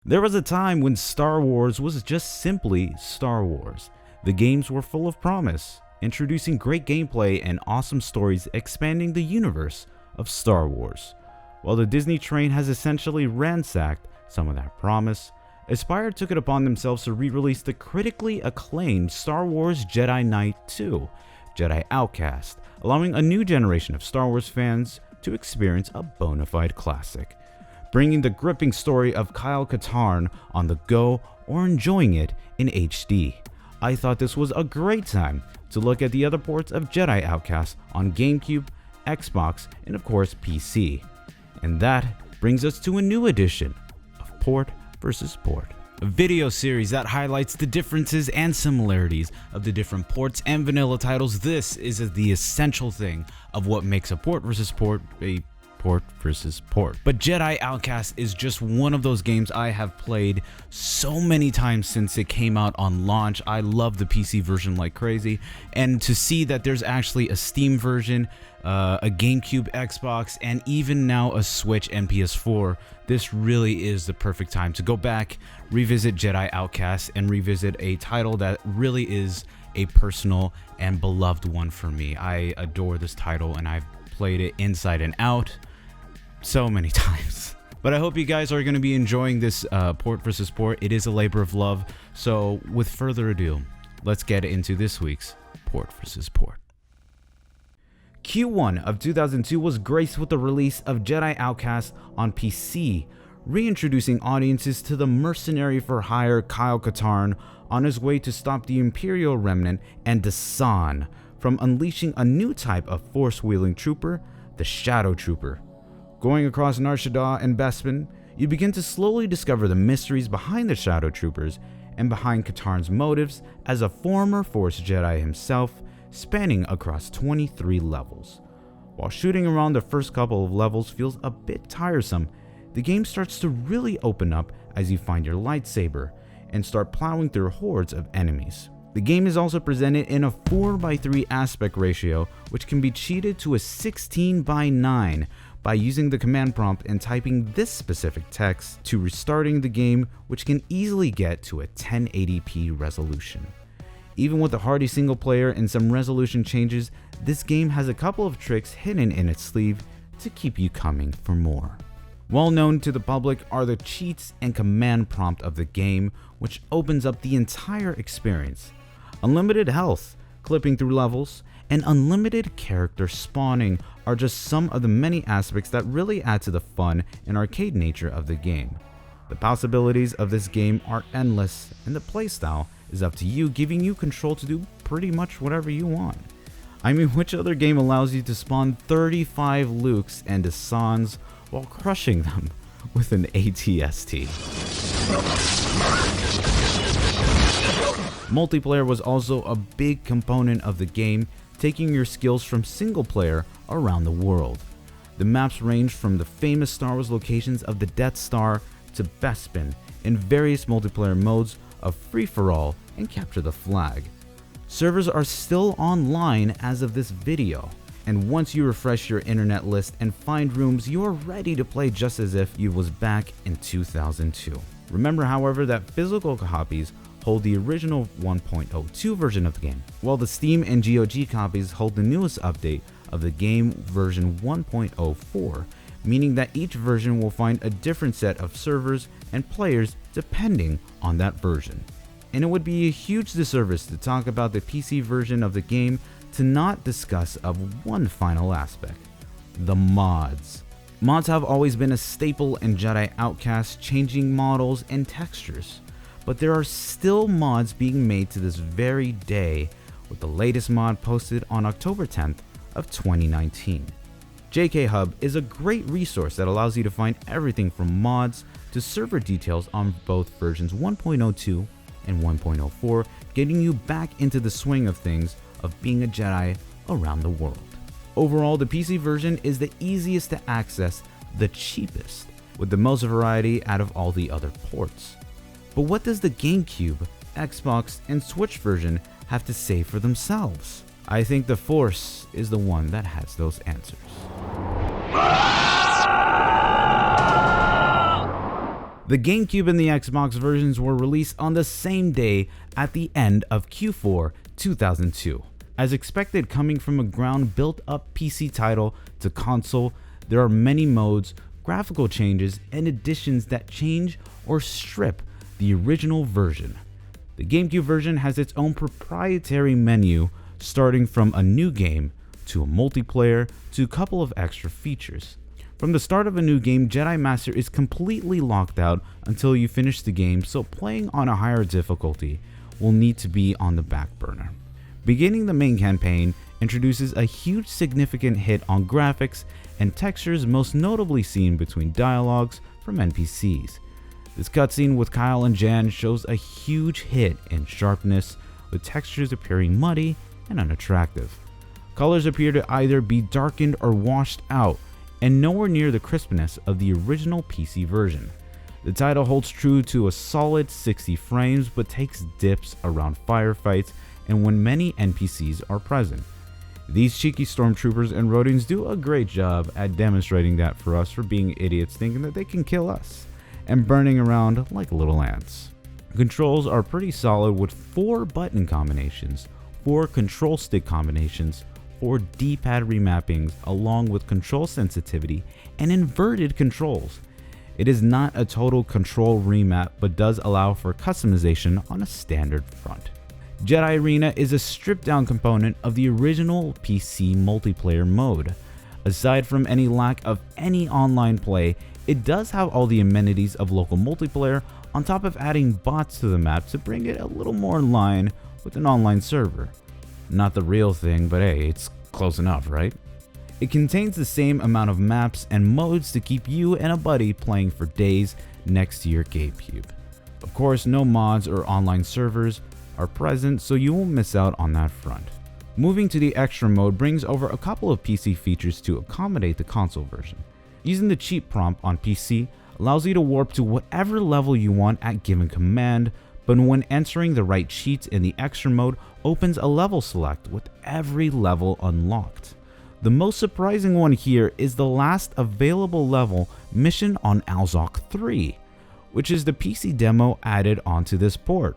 There was a time when Star Wars was just simply Star Wars. The games were full of promise, introducing great gameplay and awesome stories expanding the universe of Star Wars. While the Disney train has essentially ransacked some of that promise, Aspyr took it upon themselves to re-release the critically acclaimed Star Wars Jedi Knight 2, Jedi Outcast, allowing a new generation of Star Wars fans to experience a bona fide classic, bringing the gripping story of Kyle Katarn on the go or enjoying it in HD. I thought this was a great time to look at the other ports of Jedi Outcast on Gamecube, Xbox, and of course PC. And that brings us to a new edition of Port vs. Port, a video series that highlights the differences and similarities of the different ports and vanilla titles. This is the essential thing of what makes a port versus port a port versus port. But Jedi Outcast is just one of those games I have played so many times since it came out on launch. I love the PC version like crazy, and to see that there's actually a Steam version, a GameCube, Xbox, and even now a Switch and PS4, this really is the perfect time to go back, revisit Jedi Outcast, and revisit a title that really is a personal and beloved one for me. I adore this title and I've played it inside and out so many times. But I hope you guys are going to be enjoying this port versus port. It is a labor of love. So with further ado, let's get into this week's port versus port. Q1 of 2002 was graced with the release of Jedi Outcast on PC, reintroducing audiences to the mercenary for hire Kyle Katarn on his way to stop the Imperial Remnant and Desan from unleashing a new type of force-wielding trooper, the Shadow Trooper. Going across Nar Shaddaa and Bespin, you begin to slowly discover the mysteries behind the Shadow Troopers and behind Katarn's motives as a former Force Jedi himself, spanning across 23 levels. While shooting around the first couple of levels feels a bit tiresome, the game starts to really open up as you find your lightsaber and start plowing through hordes of enemies. The game is also presented in a 4:3 aspect ratio, which can be cheated to a 16:9 by using the command prompt and typing this specific text to restarting the game, which can easily get to a 1080p resolution. Even with a hardy single player and some resolution changes, this game has a couple of tricks hidden in its sleeve to keep you coming for more. Well known to the public are the cheats and command prompt of the game, which opens up the entire experience. Unlimited health, clipping through levels, and unlimited character spawning are just some of the many aspects that really add to the fun and arcade nature of the game. The possibilities of this game are endless, and the playstyle is up to you, giving you control to do pretty much whatever you want. I mean, which other game allows you to spawn 35 Lukes and Desans while crushing them with an ATST? Multiplayer was also a big component of the game, taking your skills from single player around the world. The maps range from the famous Star Wars locations of the Death Star to Bespin in various multiplayer modes of free-for-all and capture the flag. Servers are still online as of this video, and once you refresh your internet list and find rooms, you are ready to play just as if you was back in 2002. Remember, however, that physical copies hold the original 1.02 version of the game, while the Steam and GOG copies hold the newest update of the game, version 1.04, meaning that each version will find a different set of servers and players depending on that version. And it would be a huge disservice to talk about the PC version of the game to not discuss of one final aspect: the mods. Mods have always been a staple in Jedi Outcast, changing models and textures, but there are still mods being made to this very day, with the latest mod posted on October 10th of 2019. JK Hub is a great resource that allows you to find everything from mods to server details on both versions 1.02 and 1.04, getting you back into the swing of things of being a Jedi around the world. Overall, the PC version is the easiest to access, the cheapest, with the most variety out of all the other ports. But what does the GameCube, Xbox, and Switch version have to say for themselves? I think the Force is the one that has those answers. The Gamecube and the Xbox versions were released on the same day at the end of Q4 2002. As expected, coming from a ground built up PC title to console, there are many modes, graphical changes, and additions that change or strip the original version. The Gamecube version has its own proprietary menu, starting from a new game to a multiplayer to a couple of extra features. From the start of a new game, Jedi Master is completely locked out until you finish the game, so playing on a higher difficulty will need to be on the back burner. Beginning the main campaign introduces a huge significant hit on graphics and textures, most notably seen between dialogues from NPCs. This cutscene with Kyle and Jan shows a huge hit in sharpness, with textures appearing muddy and unattractive. Colors appear to either be darkened or washed out, and nowhere near the crispness of the original PC version. The title holds true to a solid 60 frames, but takes dips around firefights and when many NPCs are present. These cheeky stormtroopers and Rodians do a great job at demonstrating that for us for being idiots thinking that they can kill us, and burning around like little ants. Controls are pretty solid with 4 button combinations, 4 control stick combinations, 4 D-pad remappings, along with control sensitivity and inverted controls. It is not a total control remap, but does allow for customization on a standard front. Jedi Arena is a stripped down component of the original PC multiplayer mode. Aside from any lack of any online play, it does have all the amenities of local multiplayer on top of adding bots to the map to bring it a little more in line with an online server. Not the real thing, but hey, it's close enough, right? It contains the same amount of maps and modes to keep you and a buddy playing for days next to your Gamecube. Of course, no mods or online servers are present, so you won't miss out on that front. Moving to the extra mode brings over a couple of PC features to accommodate the console version. Using the cheat prompt on PC allows you to warp to whatever level you want at given command, but when entering the right cheats in the extra mode opens a level select with every level unlocked. The most surprising one here is the last available level, Mission on Alzok 3, which is the PC demo added onto this port.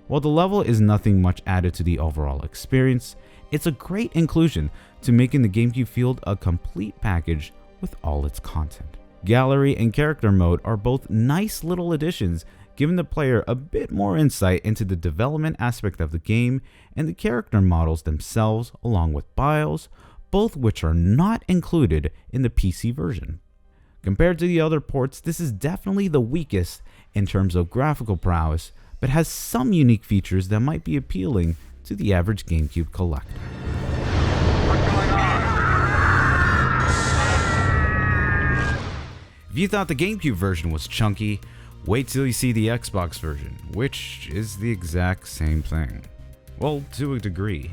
While the level is nothing much added to the overall experience, it's a great inclusion to making the Gamecube feel a complete package with all its content. Gallery and character mode are both nice little additions, giving the player a bit more insight into the development aspect of the game and the character models themselves, along with bios, both which are not included in the PC version. Compared to the other ports, this is definitely the weakest in terms of graphical prowess, but has some unique features that might be appealing to the average Gamecube collector. If you thought the Gamecube version was chunky, wait till you see the Xbox version, which is the exact same thing. Well, to a degree.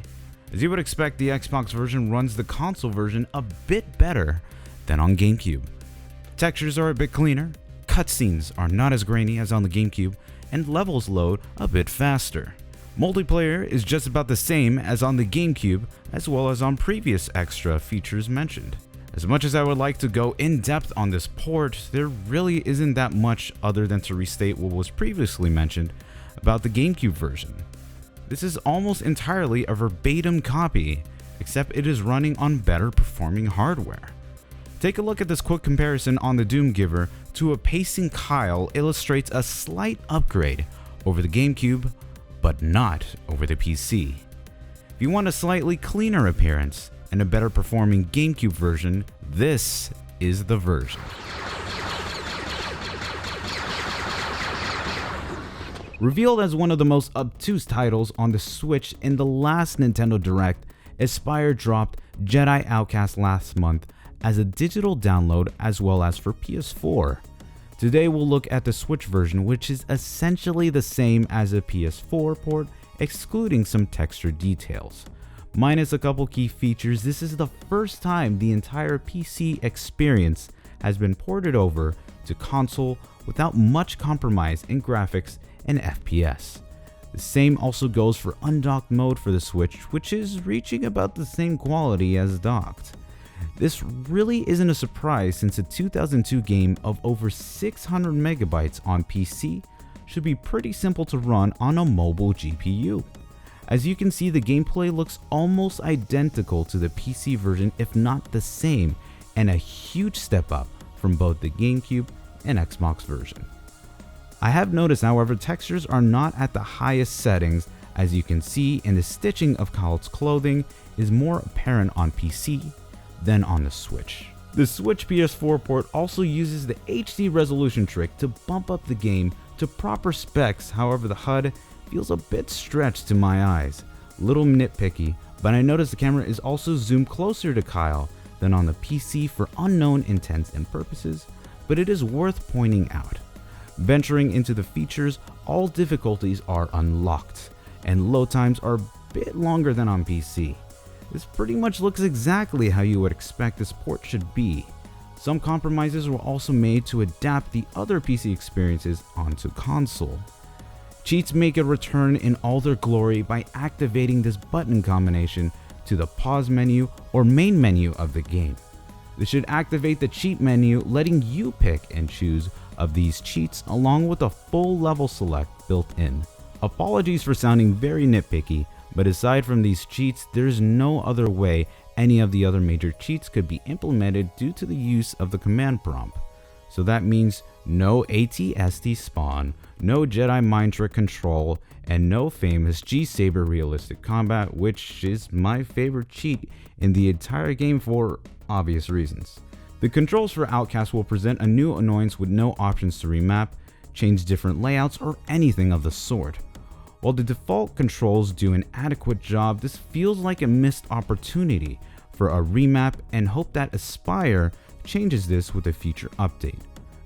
As you would expect, the Xbox version runs the console version a bit better than on Gamecube. Textures are a bit cleaner, cutscenes are not as grainy as on the Gamecube, and levels load a bit faster. Multiplayer is just about the same as on the Gamecube, as well as on previous extra features mentioned. As much as I would like to go in depth on this port, there really isn't that much other than to restate what was previously mentioned about the Gamecube version. This is almost entirely a verbatim copy, except it is running on better performing hardware. Take a look at this quick comparison on the Doomgiver to a pacing Kyle illustrates a slight upgrade over the Gamecube, but not over the PC. If you want a slightly cleaner appearance and a better performing Gamecube version, this is the version. Revealed as one of the most obtuse titles on the Switch in the last Nintendo Direct, Aspyr dropped Jedi Outcast last month as a digital download as well as for PS4. Today we'll look at the Switch version, which is essentially the same as a PS4 port, excluding some texture details. Minus a couple key features, this is the first time the entire PC experience has been ported over to console without much compromise in graphics and FPS. The same also goes for undocked mode for the Switch, which is reaching about the same quality as docked. This really isn't a surprise since a 2002 game of over 600 megabytes on PC should be pretty simple to run on a mobile GPU. As you can see, the gameplay looks almost identical to the PC version, if not the same, and a huge step up from both the Gamecube and Xbox version. I have noticed, however, textures are not at the highest settings, as you can see, and the stitching of Kyle's clothing is more apparent on PC than on the Switch. The Switch PS4 port also uses the HD resolution trick to bump up the game to proper specs, however the HUD feels a bit stretched to my eyes. Little nitpicky, but I noticed the camera is also zoomed closer to Kyle than on the PC for unknown intents and purposes, but it is worth pointing out. Venturing into the features, all difficulties are unlocked, and load times are a bit longer than on PC. This pretty much looks exactly how you would expect this port should be. Some compromises were also made to adapt the other PC experiences onto console. Cheats make a return in all their glory by activating this button combination to the pause menu or main menu of the game. This should activate the cheat menu, letting you pick and choose of these cheats along with a full level select built in. Apologies for sounding very nitpicky, but aside from these cheats, there's no other way any of the other major cheats could be implemented due to the use of the command prompt. So that means no AT-ST spawn, no Jedi mind trick control, and no famous G-Saber realistic combat, which is my favorite cheat in the entire game for obvious reasons. The controls for Outcast will present a new annoyance with no options to remap, change different layouts, or anything of the sort. While the default controls do an adequate job, this feels like a missed opportunity for a remap, and hope that Aspire changes this with a future update.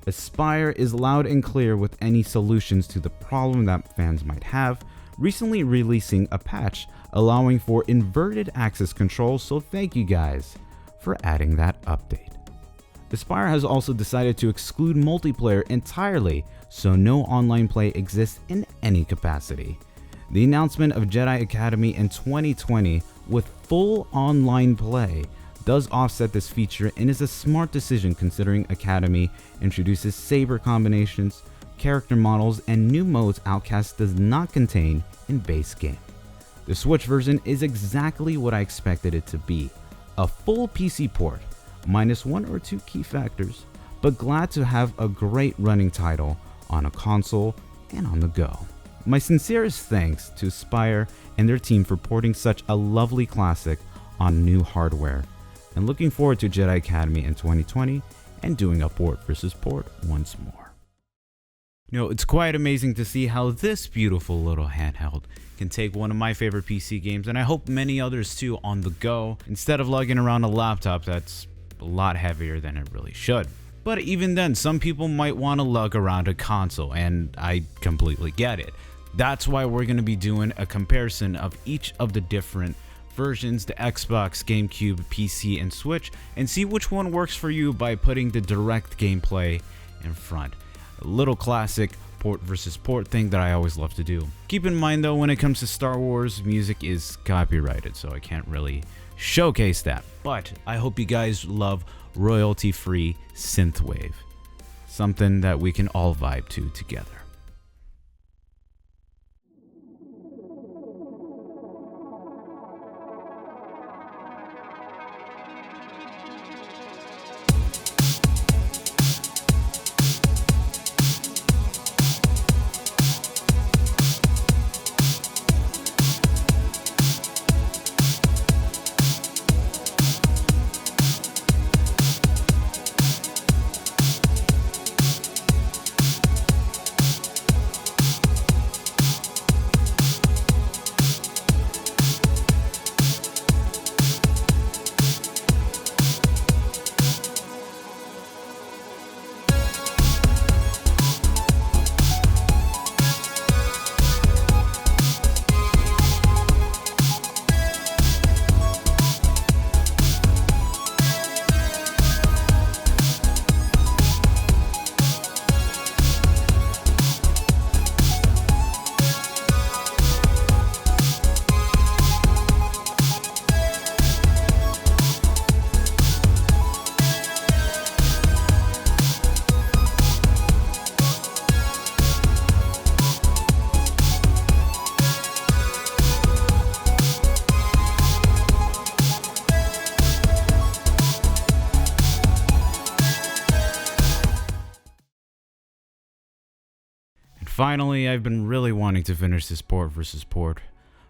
Aspire is loud and clear with any solutions to the problem that fans might have, recently releasing a patch allowing for inverted access controls, so thank you guys for adding that update. Aspire has also decided to exclude multiplayer entirely, so no online play exists in any capacity. The announcement of Jedi Academy in 2020 with full online play does offset this feature and is a smart decision considering Academy introduces saber combinations, character models, and new modes Outcast does not contain in base game. The Switch version is exactly what I expected it to be, a full PC port, minus one or two key factors, but glad to have a great running title on a console and on the go. My sincerest thanks to Aspire and their team for porting such a lovely classic on new hardware, and looking forward to Jedi Academy in 2020 and doing a port versus port once more. You know, it's quite amazing to see how this beautiful little handheld can take one of my favorite PC games, and I hope many others too, on the go, instead of lugging around a laptop that's a lot heavier than it really should. But even then, some people might want to lug around a console, and I completely get it. That's why we're going to be doing a comparison of each of the different versions, the Xbox, GameCube, PC, and Switch, and see which one works for you by putting the direct gameplay in front. A little classic port versus port thing that I always love to do. Keep in mind though, when it comes to Star Wars, music is copyrighted, so I can't really showcase that. But I hope you guys love royalty-free synthwave, something that we can all vibe to together. Finally, I've been really wanting to finish this port versus port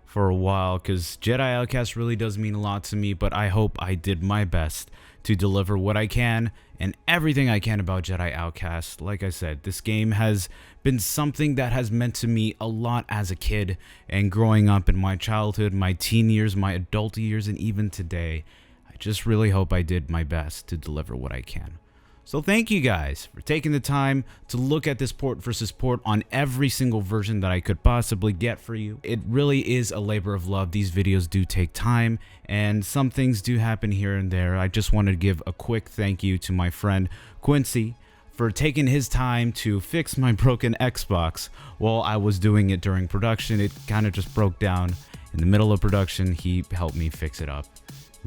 for a while because Jedi Outcast really does mean a lot to me, but I hope I did my best to deliver what I can and everything I can about Jedi Outcast. Like I said, this game has been something that has meant to me a lot as a kid and growing up in my childhood, my teen years, my adult years, and even today. I just really hope I did my best to deliver what I can. So thank you guys for taking the time to look at this port versus port on every single version that I could possibly get for you. It really is a labor of love. These videos do take time and some things do happen here and there. I just wanted to give a quick thank you to my friend Quincy for taking his time to fix my broken Xbox while I was doing it during production. It kind of just broke down in the middle of production. He helped me fix it up.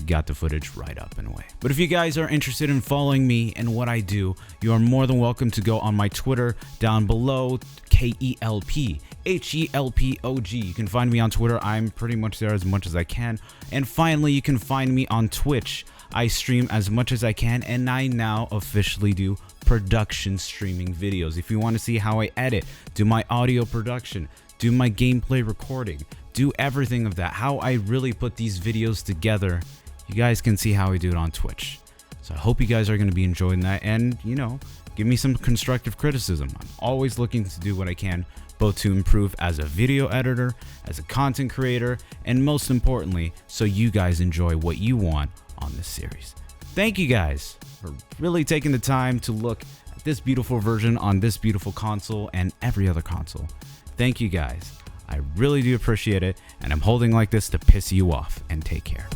Got the footage right up and away. But if you guys are interested in following me and what I do, you are more than welcome to go on my Twitter down below, KELP HELPOG. You can find me on Twitter. I'm pretty much there as much as I can. And finally, you can find me on Twitch. I stream as much as I can, and I now officially do production streaming videos. If you want to see how I edit, do my audio production, do my gameplay recording, do everything of that, how I really put these videos together, you guys can see how I do it on Twitch. So I hope you guys are going to be enjoying that, and you know, give me some constructive criticism. I'm always looking to do what I can, both to improve as a video editor, as a content creator, and most importantly, so you guys enjoy what you want on this series. Thank you guys for really taking the time to look at this beautiful version on this beautiful console and every other console. Thank you guys. I really do appreciate it, and I'm holding like this to piss you off, and take care.